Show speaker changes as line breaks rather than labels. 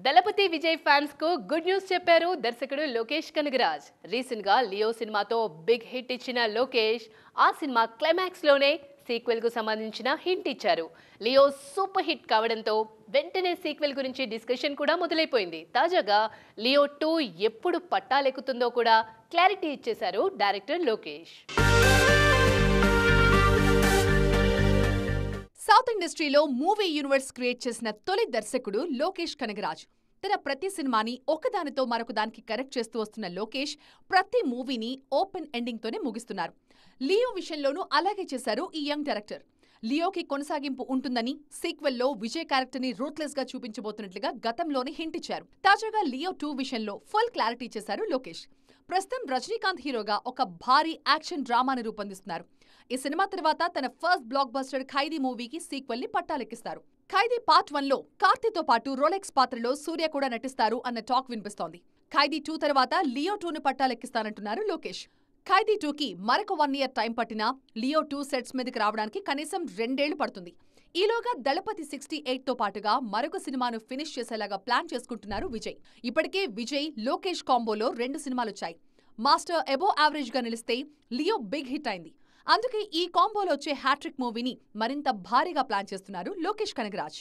దళపతి Vijay fans కు good news చెప్పారు దర్శకుడు లోకేష్ కనగరాజ్. రీసెంట్ గా లియో సినిమాతో బిగ్ హిట్ ఇచ్చిన లోకేష్ ఆ సినిమా క్లైమాక్స్ లోనే సీక్వెల్ కు సంబంధించిన హింట్ ఇచ్చారు. లియో సూపర్ హిట్ కావడంతో వెంటనే సీక్వెల్ గురించి డిస్కషన్ కూడా మొదలైపోయింది. తాజాగా లియో 2 ఎప్పుడు పట్టాలెక్కుతుందో కూడా క్లారిటీ ఇచ్చేశారు డైరెక్టర్ లోకేష్.
సౌత్ ఇండస్ట్రీలో మూవీ యూనివర్స్ క్రియేట్ చేసిన తొలి దర్శకుడు లోకేష్ కనగరాజ్. తన ప్రతి సినిమాని ఒకదానితో మరొకదానికి కనెక్ట్ చేస్తూ వస్తున్న లోకేష్ ప్రతి మూవీని ఓపెన్ ఎండింగ్ తోనే ముగిస్తున్నారు. లియో విషయంలోనూ అలాగే చేశారు ఈ యంగ్ డైరెక్టర్. లియోకి కొనసాగింపు ఉంటుందని, సీక్వెల్లో విజయ్ క్యారెక్టర్ ని రూత్లెస్ గా చూపించబోతున్నట్లుగా గతంలోనే హింట్ ఇచ్చారు. తాజాగా లియో 2 విషయంలో ఫుల్ క్లారిటీ చేశారు లోకేష్. ప్రస్తుతం రజనీకాంత్ హీరోగా ఒక భారీ యాక్షన్ డ్రామాని రూపొందిస్తున్నారు. ఈ సినిమా తర్వాత తన ఫస్ట్ బ్లాక్ బస్టర్ ఖైదీ మూవీకి సీక్వెల్ ని పట్టాలెక్కిస్తారు. ఖైదీ పార్ట్ 1లో కార్తీతో పాటు రోలెక్స్ పాత్రలో సూర్య కూడా నటిస్తారు అన్న టాక్ వినిపిస్తోంది. ఖైదీ 2 తర్వాత లియో 2ను పట్టాలెక్కిస్తానంటున్నారు లోకేష్. ఖైదీ 2కి మరొక 1 year టైం పట్టినా లియో 2 సెట్స్ మీదకి రావడానికి కనీసం 2 ఏళ్లు పడుతుంది. ఈలోగా దళపతి 68తో పాటుగా మరొక సినిమాను ఫినిష్ చేసేలాగా ప్లాన్ చేసుకుంటున్నారు విజయ్. ఇప్పటికే విజయ్ లోకేష్ కాంబోలో 2 సినిమాలొచ్చాయి. మాస్టర్ అబోవ్ యావరేజ్ గా నిలిస్తే లియో బిగ్ హిట్ అయింది. అందుకే ఈ కాంబోలో వచ్చే హ్యాట్రిక్ మూవీని మరింత భారీగా ప్లాన్ చేస్తున్నారు లోకేష్ కనగరాజ్.